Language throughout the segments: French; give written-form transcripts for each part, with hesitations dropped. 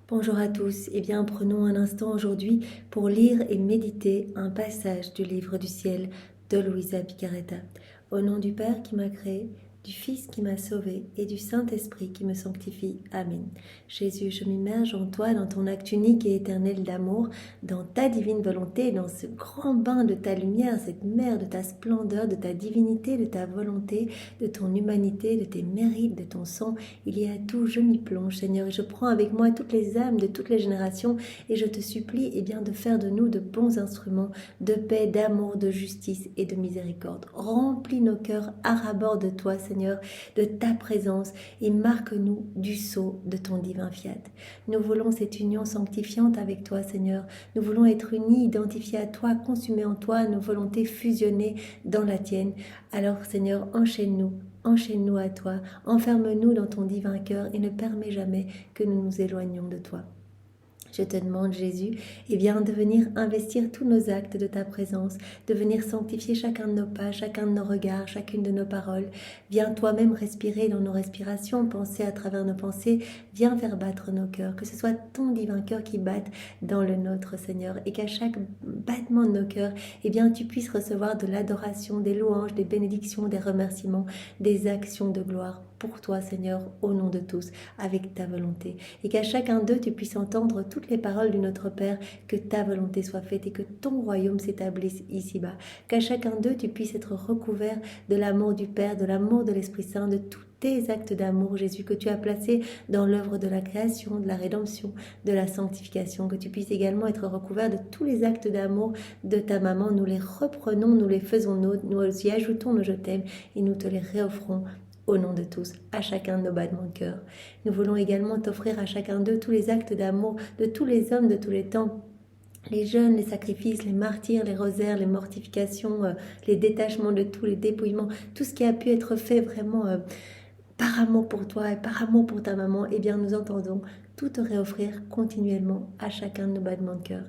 Bonjour à tous, eh bien prenons un instant aujourd'hui pour lire et méditer un passage du livre du ciel de Luisa Picaretta. Au nom du Père qui m'a créé, du Fils qui m'a sauvé et du Saint-Esprit qui me sanctifie. Amen. Jésus, je m'immerge en toi, dans ton acte unique et éternel d'amour, dans ta divine volonté, dans ce grand bain de ta lumière, cette mer de ta splendeur, de ta divinité, de ta volonté, de ton humanité, de tes mérites, de ton sang. Il y a tout, je m'y plonge, Seigneur, et je prends avec moi toutes les âmes de toutes les générations, et je te supplie bien, de faire de nous de bons instruments de paix, d'amour, de justice et de miséricorde. Remplis nos cœurs à rabord de toi, Seigneur, de ta présence, et marque-nous du sceau de ton divin fiat. Nous voulons cette union sanctifiante avec toi, Seigneur. Nous voulons être unis, identifiés à toi, consumés en toi, nos volontés fusionnées dans la tienne. Alors, Seigneur, enchaîne-nous à toi, enferme-nous dans ton divin cœur et ne permets jamais que nous nous éloignions de toi. Je te demande, Jésus, de venir investir tous nos actes de ta présence, de venir sanctifier chacun de nos pas, chacun de nos regards, chacune de nos paroles. Viens toi-même respirer dans nos respirations, penser à travers nos pensées. Viens faire battre nos cœurs, que ce soit ton divin cœur qui batte dans le nôtre, Seigneur, et qu'à chaque battement de nos cœurs, tu puisses recevoir de l'adoration, des louanges, des bénédictions, des remerciements, des actions de gloire pour toi, Seigneur, au nom de tous, avec ta volonté. Et qu'à chacun d'eux, tu puisses entendre toutes les paroles de notre Père, que ta volonté soit faite et que ton royaume s'établisse ici-bas. Qu'à chacun d'eux, tu puisses être recouvert de l'amour du Père, de l'amour de l'Esprit Saint, de tous tes actes d'amour, Jésus, que tu as placés dans l'œuvre de la création, de la rédemption, de la sanctification. Que tu puisses également être recouvert de tous les actes d'amour de ta maman. Nous les reprenons, nous les faisons nôtres, nous y ajoutons nos je t'aime et nous te les réoffrons au nom de tous, à chacun de nos battements de cœur. Nous voulons également t'offrir à chacun d'eux tous les actes d'amour de tous les hommes de tous les temps, les jeûnes, les sacrifices, les martyrs, les rosaires, les mortifications, les détachements de tout, les dépouillements, tout ce qui a pu être fait vraiment par amour pour toi et par amour pour ta maman. Nous entendons tout te réoffrir continuellement à chacun de nos battements de cœur.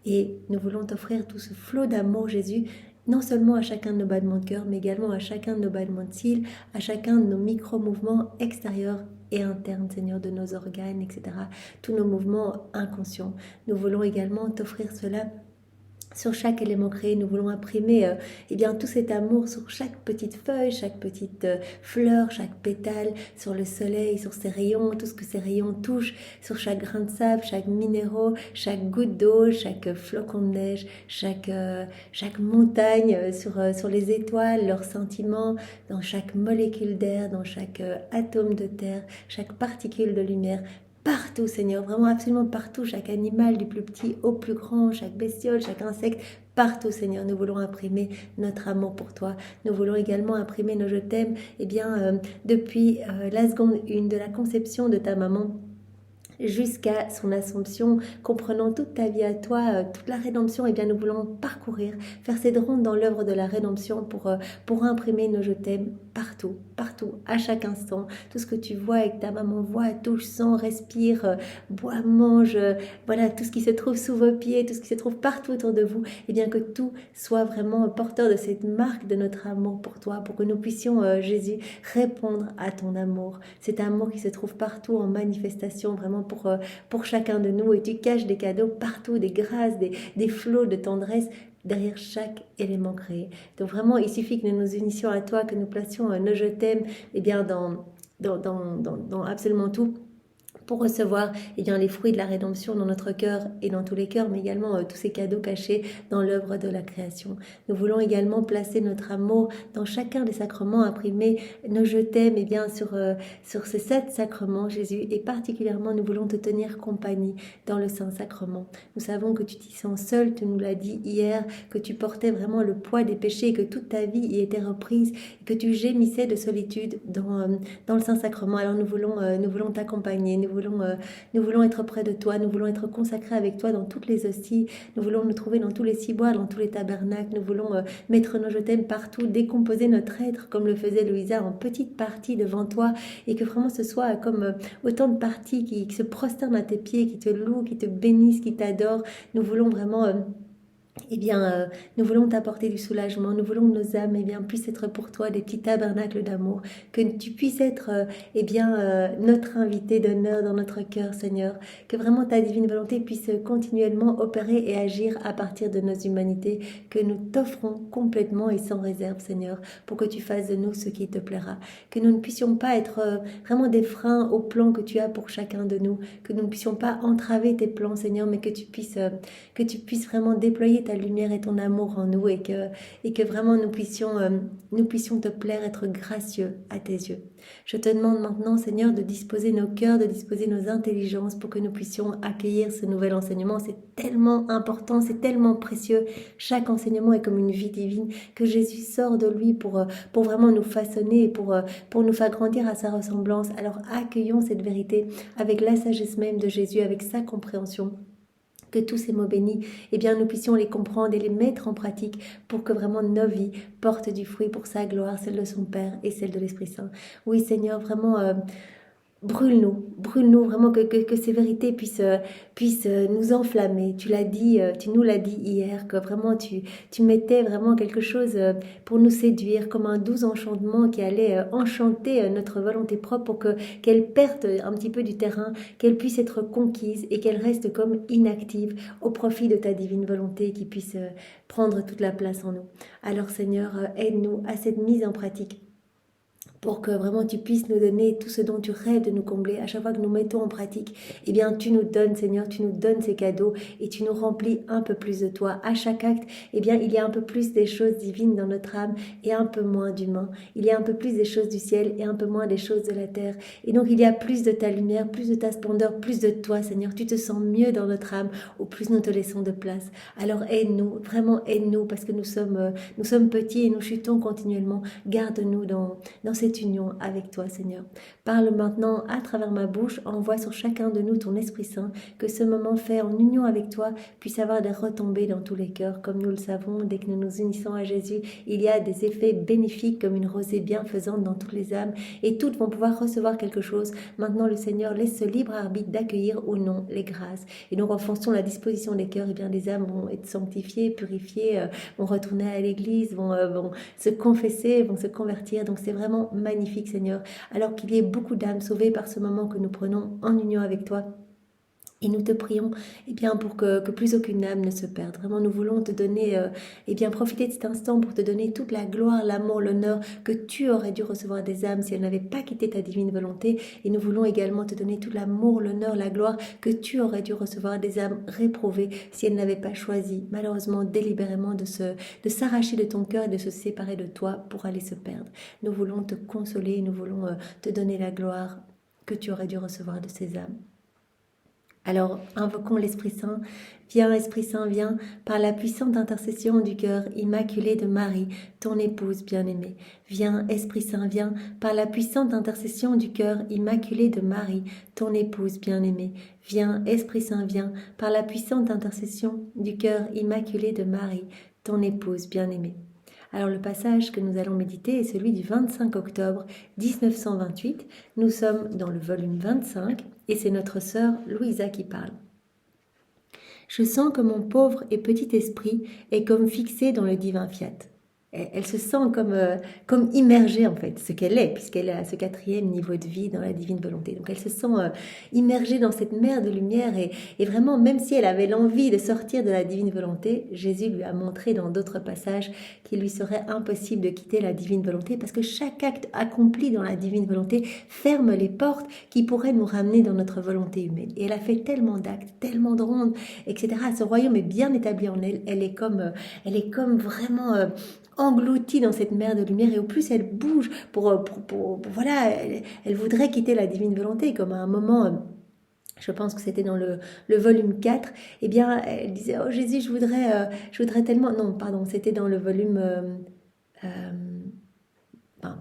Et nous voulons t'offrir tout ce flot d'amour, Jésus, non seulement à chacun de nos battements de cœur, mais également à chacun de nos battements de cils, à chacun de nos micro-mouvements extérieurs et internes, Seigneur, de nos organes, etc. Tous nos mouvements inconscients. Nous voulons également t'offrir cela sur chaque élément créé. Nous voulons imprimer tout cet amour sur chaque petite feuille, chaque petite fleur, chaque pétale, sur le soleil, sur ses rayons, tout ce que ces rayons touchent, sur chaque grain de sable, chaque minéraux, chaque goutte d'eau, chaque flocon de neige, chaque montagne, sur les étoiles, leurs sentiments, dans chaque molécule d'air, dans chaque atome de terre, chaque particule de lumière. Partout, Seigneur, vraiment absolument partout, chaque animal du plus petit au plus grand, chaque bestiole, chaque insecte, partout, Seigneur, nous voulons imprimer notre amour pour toi. Nous voulons également imprimer nos je t'aime, depuis la seconde 1 de la conception de ta maman jusqu'à son assomption, comprenant toute ta vie à toi, toute la rédemption. Nous voulons parcourir, faire cette ronde dans l'œuvre de la rédemption pour imprimer nos je t'aime partout, partout, à chaque instant. Tout ce que tu vois et que ta maman voit, touche, sent, respire, boit, mange, voilà, tout ce qui se trouve sous vos pieds, tout ce qui se trouve partout autour de vous, que tout soit vraiment porteur de cette marque de notre amour pour toi, pour que nous puissions, Jésus, répondre à ton amour, cet amour qui se trouve partout en manifestation, vraiment pour chacun de nous. Et tu caches des cadeaux partout, des grâces, des flots de tendresse derrière chaque élément créé. Donc vraiment, il suffit que nous nous unissions à toi, que nous placions nos je t'aime dans absolument tout, pour recevoir les fruits de la rédemption dans notre cœur et dans tous les cœurs, mais également tous ces cadeaux cachés dans l'œuvre de la création. Nous voulons également placer notre amour dans chacun des sacrements, imprimer nos je t'aime sur ces 7 sacrements, Jésus, et particulièrement nous voulons te tenir compagnie dans le Saint-Sacrement. Nous savons que tu t'y sens seul, tu nous l'as dit hier, que tu portais vraiment le poids des péchés, que toute ta vie y était reprise, et que tu gémissais de solitude dans le Saint-Sacrement. Alors nous voulons t'accompagner, nous voulons être près de toi, nous voulons être consacrés avec toi dans toutes les hosties, nous voulons nous trouver dans tous les ciboires, dans tous les tabernacles, nous voulons mettre nos je t'aime partout, décomposer notre être comme le faisait Louisa en petites parties devant toi, et que vraiment ce soit comme autant de parties qui se prosternent à tes pieds, qui te louent, qui te bénissent, qui t'adorent. Nous voulons vraiment eh bien, nous voulons t'apporter du soulagement, nous voulons que nos âmes, eh bien, puissent être pour toi des petits tabernacles d'amour, que tu puisses être, eh bien, notre invité d'honneur dans notre cœur, Seigneur, que vraiment ta divine volonté puisse continuellement opérer et agir à partir de nos humanités, que nous t'offrons complètement et sans réserve, Seigneur, pour que tu fasses de nous ce qui te plaira, que nous ne puissions pas être vraiment des freins au plan que tu as pour chacun de nous, que nous ne puissions pas entraver tes plans, Seigneur, mais que tu puisses vraiment déployer ta lumière et ton amour en nous et que vraiment nous puissions te plaire, être gracieux à tes yeux. Je te demande maintenant, Seigneur, de disposer nos cœurs, de disposer nos intelligences pour que nous puissions accueillir ce nouvel enseignement. C'est tellement important, c'est tellement précieux. Chaque enseignement est comme une vie divine que Jésus sort de lui pour vraiment nous façonner et pour nous faire grandir à sa ressemblance. Alors accueillons cette vérité avec la sagesse même de Jésus, avec sa compréhension. Que tous ces mots bénis, eh bien, nous puissions les comprendre et les mettre en pratique pour que vraiment nos vies portent du fruit pour sa gloire, celle de son Père et celle de l'Esprit Saint. Oui, Seigneur, vraiment, brûle-nous vraiment que ces vérités puissent nous enflammer. Tu l'as dit, tu nous l'as dit hier, que vraiment tu mettais vraiment quelque chose pour nous séduire, comme un doux enchantement qui allait enchanter notre volonté propre pour qu'elle perde un petit peu du terrain, qu'elle puisse être conquise et qu'elle reste comme inactive au profit de ta divine volonté qui puisse prendre toute la place en nous. Alors Seigneur, aide-nous à cette mise en pratique pour que vraiment tu puisses nous donner tout ce dont tu rêves de nous combler. À chaque fois que nous mettons en pratique, eh bien tu nous donnes, Seigneur, tu nous donnes ces cadeaux et tu nous remplis un peu plus de toi. À chaque acte, eh bien il y a un peu plus des choses divines dans notre âme et un peu moins d'humain. Il y a un peu plus des choses du ciel et un peu moins des choses de la terre. Et donc il y a plus de ta lumière, plus de ta splendeur, plus de toi, Seigneur. Tu te sens mieux dans notre âme au plus nous te laissons de place. Alors aide-nous, vraiment aide-nous parce que nous sommes petits et nous chutons continuellement. Garde-nous dans cette union avec toi, Seigneur. Parle maintenant à travers ma bouche, envoie sur chacun de nous ton Esprit Saint, que ce moment fait en union avec toi puisse avoir des retombées dans tous les cœurs. Comme nous le savons, dès que nous nous unissons à Jésus, il y a des effets bénéfiques comme une rosée bienfaisante dans toutes les âmes et toutes vont pouvoir recevoir quelque chose. Maintenant, le Seigneur laisse ce libre arbitre d'accueillir ou non les grâces. Et donc, en fonction de la disposition des cœurs, eh bien, les âmes vont être sanctifiées, purifiées, vont retourner à l'église, vont se confesser, vont se convertir. Donc, c'est vraiment magnifique, Seigneur, alors qu'il y ait beaucoup d'âmes sauvées par ce moment que nous prenons en union avec toi. Et nous te prions eh bien, pour que plus aucune âme ne se perde. Vraiment, nous voulons te donner, eh bien, profiter de cet instant pour te donner toute la gloire, l'amour, l'honneur que tu aurais dû recevoir des âmes si elles n'avaient pas quitté ta divine volonté. Et nous voulons également te donner tout l'amour, l'honneur, la gloire que tu aurais dû recevoir des âmes réprouvées si elles n'avaient pas choisi, malheureusement, délibérément, de s'arracher de ton cœur et de se séparer de toi pour aller se perdre. Nous voulons te consoler, nous voulons te donner la gloire que tu aurais dû recevoir de ces âmes. Alors, invoquons l'Esprit Saint. Viens, Esprit Saint, viens, par la puissante intercession du cœur immaculé de Marie, ton épouse bien-aimée. Viens, Esprit Saint, viens, par la puissante intercession du cœur immaculé de Marie, ton épouse bien-aimée. Viens, Esprit Saint, viens, par la puissante intercession du cœur immaculé de Marie, ton épouse bien-aimée. Alors le passage que nous allons méditer est celui du 25 octobre 1928. Nous sommes dans le volume 25 et c'est notre sœur Louisa qui parle. Je sens que mon pauvre et petit esprit est comme fixé dans le divin fiat. Elle se sent comme immergée en fait, ce qu'elle est, puisqu'elle est à ce 4e niveau de vie dans la divine volonté. Donc elle se sent immergée dans cette mer de lumière et vraiment, même si elle avait l'envie de sortir de la divine volonté, Jésus lui a montré dans d'autres passages qu'il lui serait impossible de quitter la divine volonté parce que chaque acte accompli dans la divine volonté ferme les portes qui pourraient nous ramener dans notre volonté humaine. Et elle a fait tellement d'actes, tellement de rondes, etc. Ce royaume est bien établi en elle. Elle est comme vraiment engloutie dans cette mer de lumière et au plus elle bouge voilà, elle voudrait quitter la divine volonté comme à un moment, je pense que c'était dans le volume 4, eh bien elle disait oh Jésus je voudrais tellement, non pardon c'était dans le volume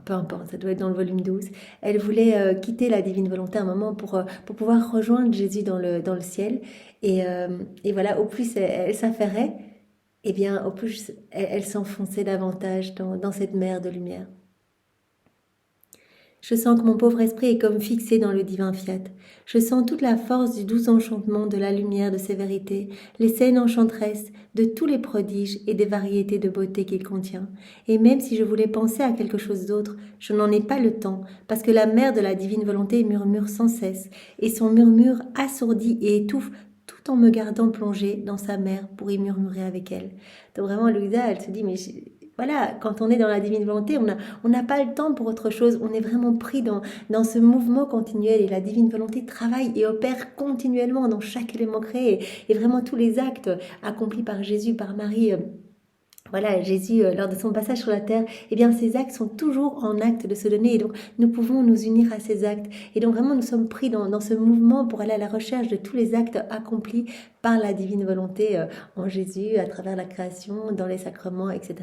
peu importe, ça doit être dans le volume 12. Elle voulait quitter la divine volonté un moment pour pouvoir rejoindre Jésus dans le ciel et voilà, au plus elle s'affairait, eh bien, au plus, elle s'enfonçait davantage dans cette mer de lumière. Je sens que mon pauvre esprit est comme fixé dans le divin fiat. Je sens toute la force du doux enchantement de la lumière de ses vérités, les scènes enchanteresses de tous les prodiges et des variétés de beauté qu'il contient. Et même si je voulais penser à quelque chose d'autre, je n'en ai pas le temps, parce que la mère de la divine volonté murmure sans cesse, et son murmure assourdit et étouffe tout en me gardant plongée dans sa mer pour y murmurer avec elle. Donc vraiment, Louisa, elle se dit, mais voilà, quand on est dans la divine volonté, on n'a pas le temps pour autre chose. On est vraiment pris dans ce mouvement continuel. Et la divine volonté travaille et opère continuellement dans chaque élément créé. Et vraiment tous les actes accomplis par Jésus, par Marie... Voilà, Jésus, lors de son passage sur la terre, eh bien, ces actes sont toujours en acte de se donner. Et donc, nous pouvons nous unir à ces actes. Et donc, vraiment, nous sommes pris dans ce mouvement pour aller à la recherche de tous les actes accomplis par la divine volonté en Jésus, à travers la création, dans les sacrements, etc.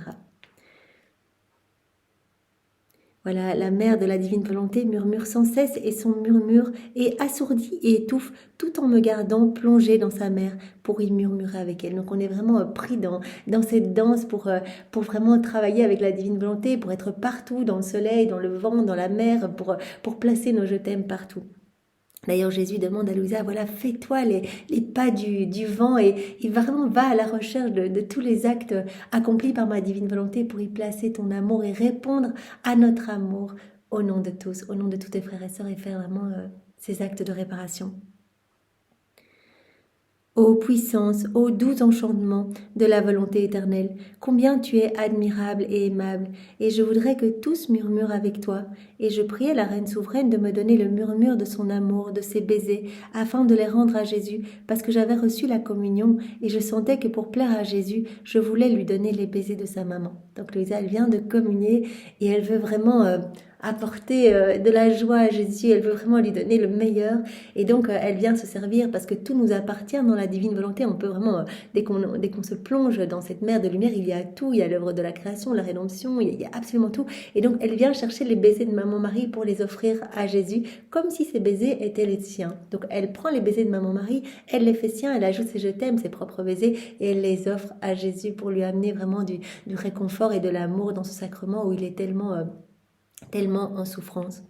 Voilà, la mère de la divine volonté murmure sans cesse et son murmure est assourdi et étouffe tout en me gardant plongée dans sa mer pour y murmurer avec elle. Donc on est vraiment pris dans cette danse pour vraiment travailler avec la divine volonté, pour être partout dans le soleil, dans le vent, dans la mer, pour placer nos je t'aime partout. D'ailleurs, Jésus demande à Louisa, voilà, fais-toi les pas du vent et il vraiment va à la recherche de tous les actes accomplis par ma divine volonté pour y placer ton amour et répondre à notre amour au nom de tous, au nom de tous tes frères et sœurs et faire vraiment ces actes de réparation. Ô puissance, ô doux enchantement de la volonté éternelle, combien tu es admirable et aimable, et je voudrais que tous murmurent avec toi. Et je priais la Reine souveraine de me donner le murmure de son amour, de ses baisers, afin de les rendre à Jésus, parce que j'avais reçu la communion, et je sentais que pour plaire à Jésus, je voulais lui donner les baisers de sa maman. Donc Louisa, elle vient de communier, et elle veut vraiment... apporter de la joie à Jésus, elle veut vraiment lui donner le meilleur et donc elle vient se servir parce que tout nous appartient dans la divine volonté, on peut vraiment, dès qu'on se plonge dans cette mer de lumière, il y a tout, il y a l'œuvre de la création, la rédemption, il y a absolument tout et donc elle vient chercher les baisers de Maman Marie pour les offrir à Jésus comme si ces baisers étaient les siens. Donc elle prend les baisers de Maman Marie, elle les fait siens, elle ajoute ses je t'aime, ses propres baisers et elle les offre à Jésus pour lui amener vraiment du réconfort et de l'amour dans ce sacrement où il est tellement en souffrance.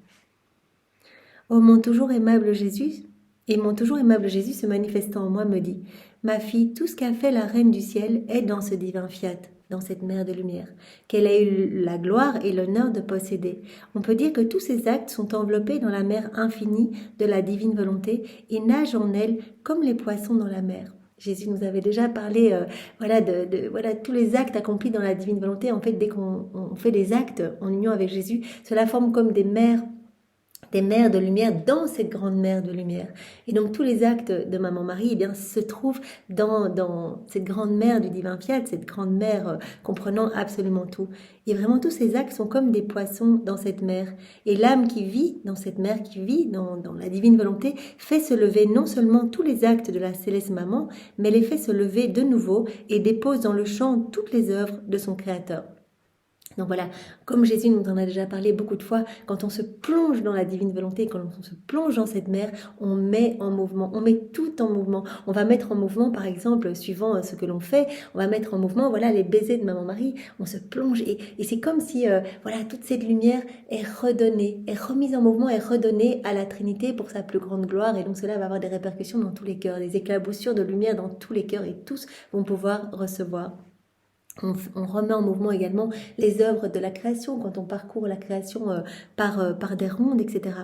Oh mon toujours aimable Jésus, et mon toujours aimable Jésus se manifestant en moi me dit, ma fille, tout ce qu'a fait la Reine du ciel est dans ce divin fiat, dans cette mer de lumière, qu'elle a eu la gloire et l'honneur de posséder. On peut dire que tous ces actes sont enveloppés dans la mer infinie de la divine volonté et nagent en elle comme les poissons dans la mer. Jésus nous avait déjà parlé de tous les actes accomplis dans la divine volonté. En fait, dès qu'on fait des actes en union avec Jésus, cela forme comme des mers de lumière dans cette grande mer de lumière. Et donc tous les actes de Maman Marie eh bien, se trouvent dans cette grande mer du divin fiat, cette grande mer comprenant absolument tout. Et vraiment tous ces actes sont comme des poissons dans cette mer. Et l'âme qui vit dans cette mer, qui vit dans la divine volonté, fait se lever non seulement tous les actes de la céleste Maman, mais les fait se lever de nouveau et dépose dans le champ toutes les œuvres de son Créateur. Donc voilà, comme Jésus nous en a déjà parlé beaucoup de fois, quand on se plonge dans la divine volonté, quand on se plonge dans cette mer, on met en mouvement, on met tout en mouvement. On va mettre en mouvement, par exemple, suivant ce que l'on fait, on va mettre en mouvement, voilà, les baisers de Maman Marie, on se plonge et c'est comme si, toute cette lumière est redonnée, est remise en mouvement, est redonnée à la Trinité pour sa plus grande gloire et donc cela va avoir des répercussions dans tous les cœurs, des éclaboussures de lumière dans tous les cœurs et tous vont pouvoir recevoir. On remet en mouvement également les œuvres de la création quand on parcourt la création par des rondes, etc.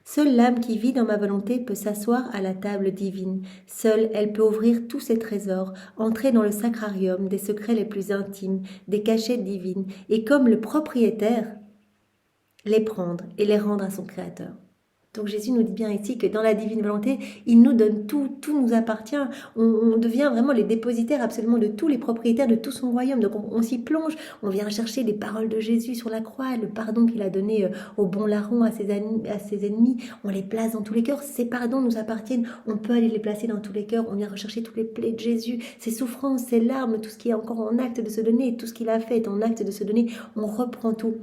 Seule l'âme qui vit dans ma volonté peut s'asseoir à la table divine. Seule elle peut ouvrir tous ses trésors, entrer dans le sacrarium des secrets les plus intimes, des cachettes divines, et comme le propriétaire, les prendre et les rendre à son Créateur. Donc Jésus nous dit bien ici que dans la divine volonté, il nous donne tout, tout nous appartient. On devient vraiment les dépositaires absolument de tous les propriétaires de tout son royaume. Donc on s'y plonge, on vient chercher les paroles de Jésus sur la croix, le pardon qu'il a donné au bon larron à ses ennemis. On les place dans tous les cœurs, ces pardons nous appartiennent, on peut aller les placer dans tous les cœurs. On vient rechercher tous les plaies de Jésus, ses souffrances, ses larmes, tout ce qui est encore en acte de se donner, tout ce qu'il a fait est en acte de se donner. On reprend tout.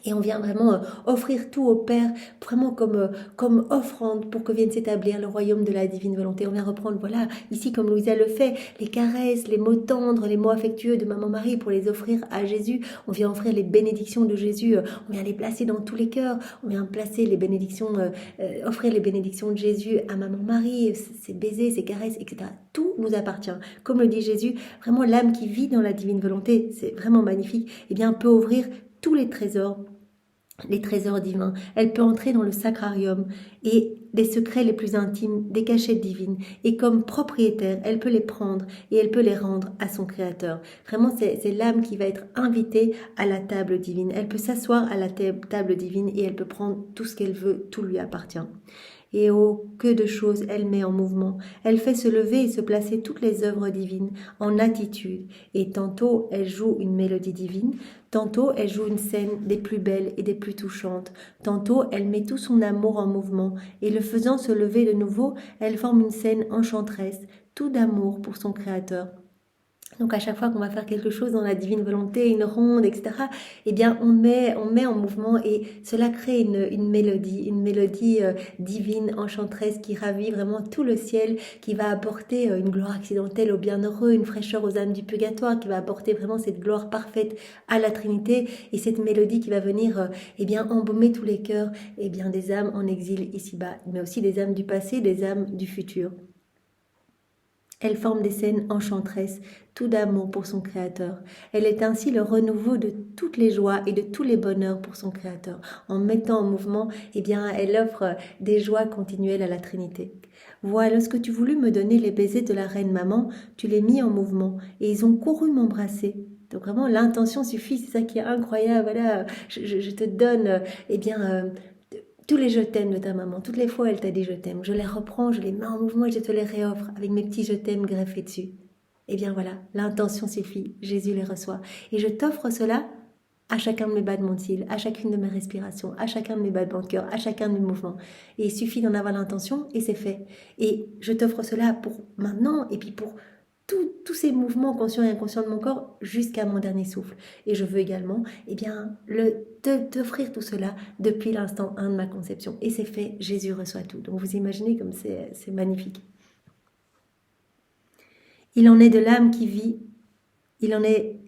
Et on vient vraiment offrir tout au Père, vraiment comme offrande pour que vienne s'établir le royaume de la divine volonté. On vient reprendre, voilà, ici comme Louisa le fait, les caresses, les mots tendres, les mots affectueux de Maman Marie pour les offrir à Jésus. On vient offrir les bénédictions de Jésus, on vient les placer dans tous les cœurs. On vient placer les bénédictions, offrir les bénédictions de Jésus à Maman Marie, ses baisers, ses caresses, etc. Tout nous appartient. Comme le dit Jésus, vraiment l'âme qui vit dans la divine volonté, c'est vraiment magnifique, eh bien peut ouvrir tous les trésors divins. Elle peut entrer dans le sacrarium et des secrets les plus intimes, des cachettes divines. Et comme propriétaire, elle peut les prendre et elle peut les rendre à son Créateur. Vraiment, c'est l'âme qui va être invitée à la table divine. Elle peut s'asseoir à la table divine et elle peut prendre tout ce qu'elle veut, tout lui appartient. Et oh, que de choses elle met en mouvement. Elle fait se lever et se placer toutes les œuvres divines en attitude. Et tantôt elle joue une mélodie divine, tantôt elle joue une scène des plus belles et des plus touchantes. Tantôt elle met tout son amour en mouvement. Et le faisant se lever de nouveau, elle forme une scène enchanteresse, tout d'amour pour son Créateur. Donc à chaque fois qu'on va faire quelque chose dans la divine volonté, une ronde, etc., eh bien on met en mouvement et cela crée une mélodie divine, enchanteresse qui ravit vraiment tout le ciel, qui va apporter une gloire accidentelle aux bienheureux, une fraîcheur aux âmes du purgatoire, qui va apporter vraiment cette gloire parfaite à la Trinité et cette mélodie qui va venir eh bien embaumer tous les cœurs eh bien des âmes en exil ici-bas, mais aussi des âmes du passé, des âmes du futur. Elle forme des scènes enchanteresses, tout d'amour pour son Créateur. Elle est ainsi le renouveau de toutes les joies et de tous les bonheurs pour son Créateur. En mettant en mouvement, eh bien, elle offre des joies continuelles à la Trinité. Voilà, lorsque tu voulus me donner les baisers de la reine maman, tu les mis en mouvement et ils ont couru m'embrasser. Donc vraiment, l'intention suffit, c'est ça qui est incroyable. Voilà, je te donne, eh bien... tous les je t'aime de ta maman, toutes les fois elle t'a dit je t'aime, je les reprends, je les mets en mouvement et je te les réoffre avec mes petits je t'aime greffés dessus. Eh bien voilà, l'intention suffit, Jésus les reçoit. Et je t'offre cela à chacun de mes battements de cils, à chacune de mes respirations, à chacun de mes battements de cœur, à chacun de mes mouvements. Et il suffit d'en avoir l'intention et c'est fait. Et je t'offre cela pour maintenant et puis pour tous ces mouvements conscients et inconscients de mon corps jusqu'à mon dernier souffle. Et je veux également eh bien, t'offrir tout cela depuis l'instant 1 de ma conception. Et c'est fait, Jésus reçoit tout. Donc vous imaginez comme c'est magnifique. Il en est de l'âme qui vit, il en est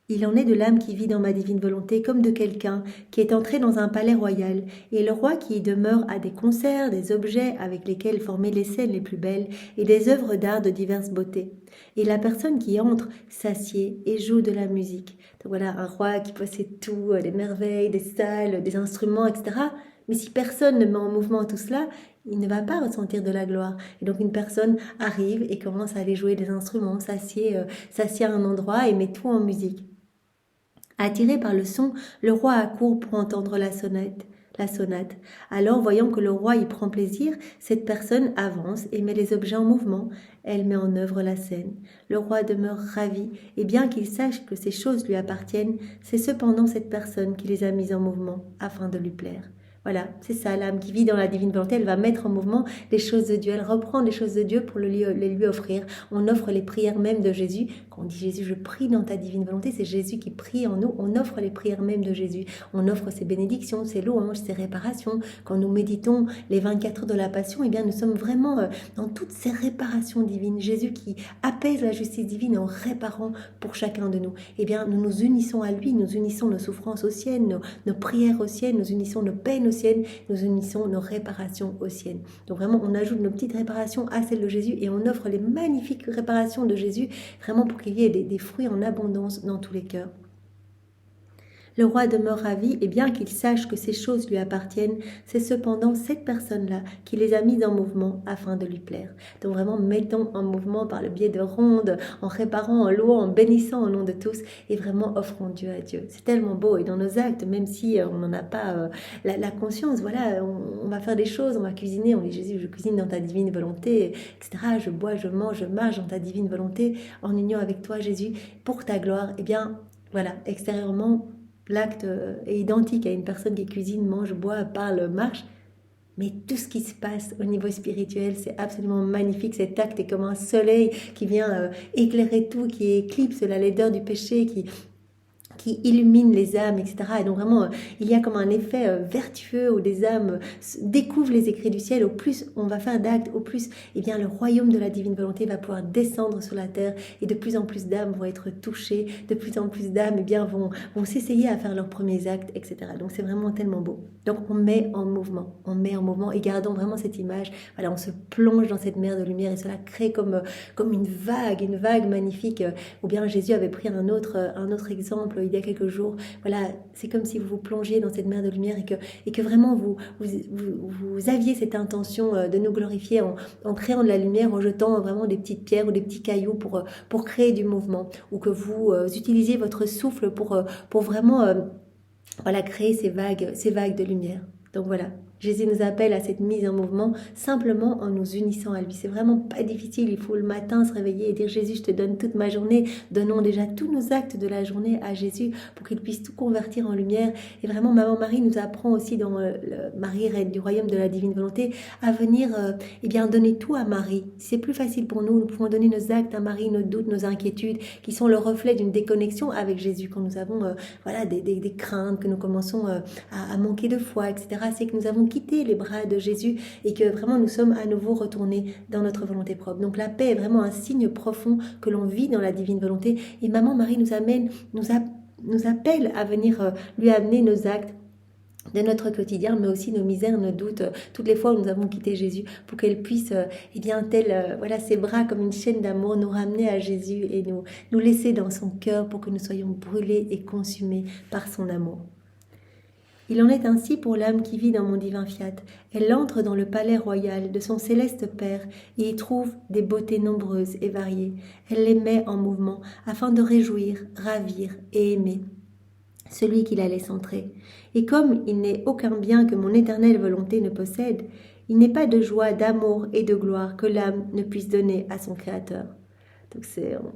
de l'âme qui vit dans ma divine volonté comme de quelqu'un qui est entré dans un palais royal, et le roi qui y demeure a des concerts, des objets avec lesquels former les scènes les plus belles et des œuvres d'art de diverses beautés. Et la personne qui entre s'assied et joue de la musique. Donc voilà, un roi qui possède tout, des merveilles, des salles, des instruments, etc. Mais si personne ne met en mouvement tout cela, il ne va pas ressentir de la gloire. Et donc une personne arrive et commence à aller jouer des instruments, s'assied à un endroit et met tout en musique. Attiré par le son, le roi accourt pour entendre la sonate. Alors, voyant que le roi y prend plaisir, cette personne avance et met les objets en mouvement. Elle met en œuvre la scène. Le roi demeure ravi, et bien qu'il sache que ces choses lui appartiennent, c'est cependant cette personne qui les a mises en mouvement afin de lui plaire. Voilà, c'est ça, l'âme qui vit dans la divine volonté, elle va mettre en mouvement les choses de Dieu, elle reprend les choses de Dieu pour les lui offrir. On offre les prières même de Jésus. Quand on dit Jésus, je prie dans ta divine volonté, c'est Jésus qui prie en nous. On offre les prières même de Jésus. On offre ses bénédictions, ses louanges, ses réparations. Quand nous méditons les 24 heures de la Passion, eh bien, nous sommes vraiment dans toutes ces réparations divines. Jésus qui apaise la justice divine en réparant pour chacun de nous. Eh bien, nous nous unissons à lui, nous unissons nos souffrances aux siennes, nos prières aux siennes, nous unissons nos peines aux siennes, nous unissons nos réparations aux siennes. Donc vraiment, on ajoute nos petites réparations à celles de Jésus et on offre les magnifiques réparations de Jésus, vraiment pour qu'il y ait des fruits en abondance dans tous les cœurs. Le roi demeure ravi, et bien qu'il sache que ces choses lui appartiennent, c'est cependant cette personne-là qui les a mises en mouvement afin de lui plaire. Donc vraiment, mettons en mouvement par le biais de rondes, en réparant, en louant, en bénissant au nom de tous, et vraiment offrons Dieu à Dieu. C'est tellement beau, et dans nos actes, même si on n'en a pas la conscience, voilà, on va faire des choses, on va cuisiner, on dit Jésus, je cuisine dans ta divine volonté, etc. Je bois, je mange, je marche dans ta divine volonté, en union avec toi, Jésus, pour ta gloire. Eh bien, voilà, extérieurement, l'acte est identique à une personne qui cuisine, mange, boit, parle, marche. Mais tout ce qui se passe au niveau spirituel, c'est absolument magnifique. Cet acte est comme un soleil qui vient éclairer tout, qui éclipse la laideur du péché, qui illumine les âmes, etc. Et donc vraiment, il y a comme un effet vertueux où des âmes découvrent les écrits du ciel. Au plus on va faire d'actes, au plus eh bien, le royaume de la divine volonté va pouvoir descendre sur la terre et de plus en plus d'âmes vont être touchées, de plus en plus d'âmes eh bien, vont s'essayer à faire leurs premiers actes, etc. Donc c'est vraiment tellement beau. Donc on met en mouvement et gardons vraiment cette image. Voilà, on se plonge dans cette mer de lumière et cela crée comme une vague magnifique. Ou bien Jésus avait pris un autre exemple il y a quelques jours. Voilà, c'est comme si vous vous plongiez dans cette mer de lumière et que vraiment vous aviez cette intention de nous glorifier en créant de la lumière, en jetant vraiment des petites pierres ou des petits cailloux pour créer du mouvement, ou que vous utilisiez votre souffle pour vraiment voilà, créer ces vagues de lumière. Donc voilà, Jésus nous appelle à cette mise en mouvement simplement en nous unissant à lui. C'est vraiment pas difficile, il faut le matin se réveiller et dire Jésus, je te donne toute ma journée. Donnons déjà tous nos actes de la journée à Jésus pour qu'il puisse tout convertir en lumière. Et vraiment, Maman Marie nous apprend aussi dans Marie, reine du royaume de la divine volonté, à venir eh bien, donner tout à Marie. Si c'est plus facile pour nous, nous pouvons donner nos actes à Marie, nos doutes, nos inquiétudes, qui sont le reflet d'une déconnexion avec Jésus. Quand nous avons voilà, des craintes, que nous commençons à manquer de foi, etc., c'est que nous avons quitté les bras de Jésus et que vraiment nous sommes à nouveau retournés dans notre volonté propre. Donc la paix est vraiment un signe profond que l'on vit dans la divine volonté. Et Maman Marie nous appelle à venir lui amener nos actes de notre quotidien, mais aussi nos misères, nos doutes, toutes les fois où nous avons quitté Jésus, pour qu'elle puisse, eh bien, voilà, ses bras comme une chaîne d'amour, nous ramener à Jésus et nous laisser dans son cœur pour que nous soyons brûlés et consumés par son amour. Il en est ainsi pour l'âme qui vit dans mon divin fiat. Elle entre dans le palais royal de son céleste Père et y trouve des beautés nombreuses et variées. Elle les met en mouvement afin de réjouir, ravir et aimer celui qui la laisse entrer. Et comme il n'est aucun bien que mon éternelle volonté ne possède, il n'est pas de joie, d'amour et de gloire que l'âme ne puisse donner à son Créateur. Donc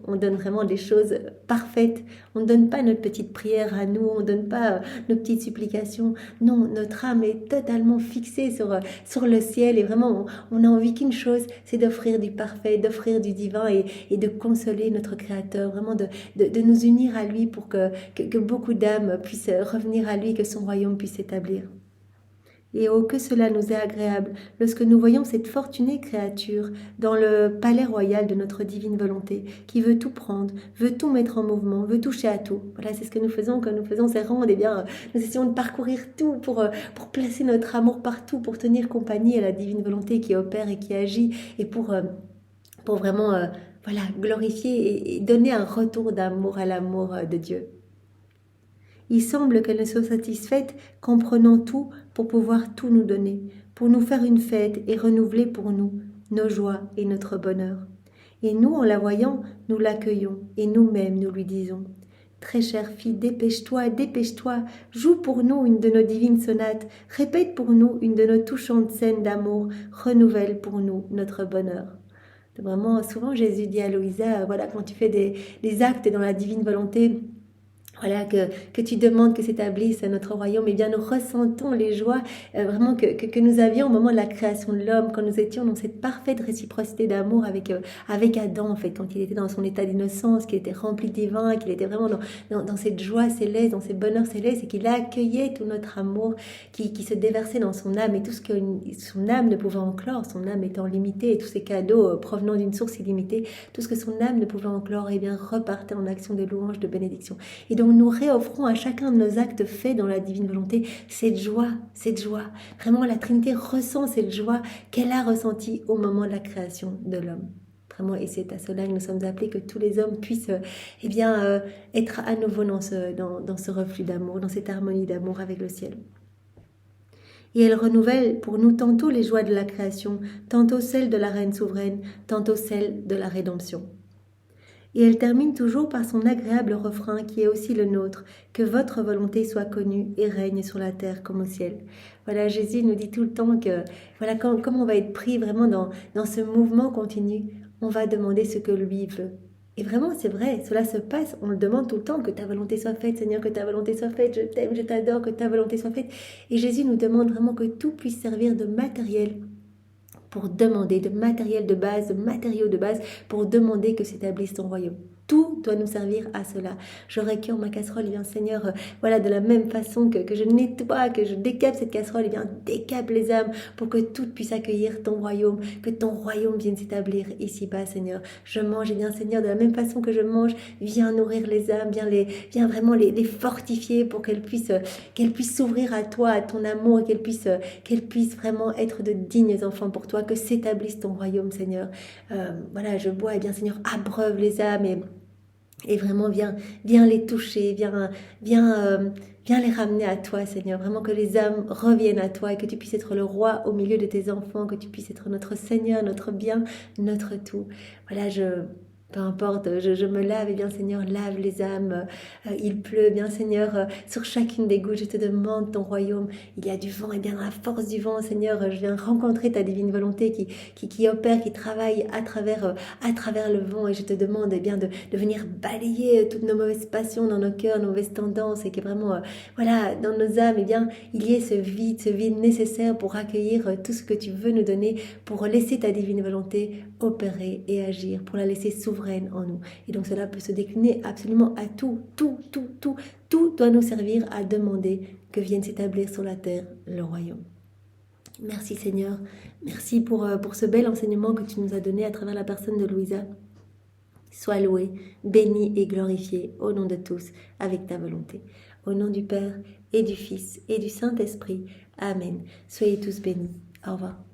on donne vraiment des choses parfaites. On ne donne pas notre petite prière à nous, on ne donne pas nos petites supplications. Non, notre âme est totalement fixée sur le ciel et vraiment on a envie qu'une chose, c'est d'offrir du parfait, d'offrir du divin et de consoler notre Créateur, vraiment de nous unir à lui pour que beaucoup d'âmes puissent revenir à lui, que son royaume puisse s'établir. Et oh, que cela nous est agréable lorsque nous voyons cette fortunée créature dans le palais royal de notre divine volonté, qui veut tout prendre, veut tout mettre en mouvement, veut toucher à tout. Voilà, c'est ce que nous faisons quand nous faisons ces rondes. Eh bien, nous essayons de parcourir tout pour placer notre amour partout, pour tenir compagnie à la divine volonté qui opère et qui agit, et pour vraiment voilà, glorifier et donner un retour d'amour à l'amour de Dieu. Il semble qu'elle ne soit satisfaite qu'en prenant tout pour pouvoir tout nous donner, pour nous faire une fête et renouveler pour nous nos joies et notre bonheur. Et nous, en la voyant, nous l'accueillons et nous-mêmes nous lui disons « Très chère fille, dépêche-toi, dépêche-toi, joue pour nous une de nos divines sonates, répète pour nous une de nos touchantes scènes d'amour, renouvelle pour nous notre bonheur. » Vraiment, souvent Jésus dit à Louisa, voilà, quand tu fais des actes dans la divine volonté, voilà, que tu demandes que s'établisse notre royaume, eh bien nous ressentons les joies vraiment que nous avions au moment de la création de l'homme, quand nous étions dans cette parfaite réciprocité d'amour avec Adam, en fait, quand il était dans son état d'innocence, qu'il était rempli de divin, qu'il était vraiment dans cette joie céleste, dans ces bonheurs célestes, et qu'il accueillait tout notre amour qui se déversait dans son âme, et tout ce que son âme ne pouvait enclore, son âme étant limitée, et tous ces cadeaux provenant d'une source illimitée, tout ce que son âme ne pouvait enclore, eh bien repartait en action de louange, de bénédiction. Et donc nous réoffrons à chacun de nos actes faits dans la divine volonté cette joie. Vraiment, la Trinité ressent cette joie qu'elle a ressentie au moment de la création de l'homme. Vraiment, et c'est à cela que nous sommes appelés, que tous les hommes puissent être à nouveau dans ce reflux d'amour, dans cette harmonie d'amour avec le ciel. Et elle renouvelle pour nous tantôt les joies de la création, tantôt celles de la reine souveraine, tantôt celles de la rédemption. Et elle termine toujours par son agréable refrain qui est aussi le nôtre, que votre volonté soit connue et règne sur la terre comme au ciel. Voilà, Jésus nous dit tout le temps que, voilà, comme on va être pris vraiment dans ce mouvement continu, on va demander ce que lui veut. Et vraiment, c'est vrai, cela se passe, on le demande tout le temps, que ta volonté soit faite, Seigneur, que ta volonté soit faite, je t'aime, je t'adore, que ta volonté soit faite. Et Jésus nous demande vraiment que tout puisse servir de matériel pour demander, de matériel de base, de matériaux de base, pour demander que s'établisse ton royaume. Tout doit nous servir à cela. Je récure ma casserole, et bien Seigneur, voilà, de la même façon que je nettoie, que je décape cette casserole, et bien décape les âmes pour que tout puisse accueillir ton royaume, que ton royaume vienne s'établir ici-bas, Seigneur. Je mange, et bien Seigneur, de la même façon que je mange, viens nourrir les âmes, viens vraiment les fortifier pour qu'elles puissent s'ouvrir à toi, à ton amour, et qu'elles puissent vraiment être de dignes enfants pour toi, que s'établisse ton royaume, Seigneur. Voilà, je bois, et bien Seigneur, abreuve les âmes et vraiment viens les toucher, viens les ramener à toi, Seigneur. Vraiment que les âmes reviennent à toi et que tu puisses être le roi au milieu de tes enfants, que tu puisses être notre Seigneur, notre bien, notre tout. Voilà, peu importe, je me lave, et bien Seigneur, lave les âmes. Il pleut, bien Seigneur, sur chacune des gouttes. Je te demande ton royaume. Il y a du vent, et bien dans la force du vent, Seigneur, je viens rencontrer ta divine volonté qui opère, qui travaille à travers le vent. Et je te demande, eh bien, de venir balayer toutes nos mauvaises passions dans nos cœurs, nos mauvaises tendances, et que vraiment, voilà, dans nos âmes, eh bien, il y ait ce vide nécessaire pour accueillir tout ce que tu veux nous donner, pour laisser ta divine volonté opérer et agir, pour la laisser souveraine en nous. Et donc cela peut se décliner absolument à tout doit nous servir à demander que vienne s'établir sur la terre le royaume. Merci Seigneur, merci pour ce bel enseignement que tu nous as donné à travers la personne de Louisa. Sois loué, béni et glorifié au nom de tous avec ta volonté. Au nom du Père et du Fils et du Saint-Esprit. Amen. Soyez tous bénis. Au revoir.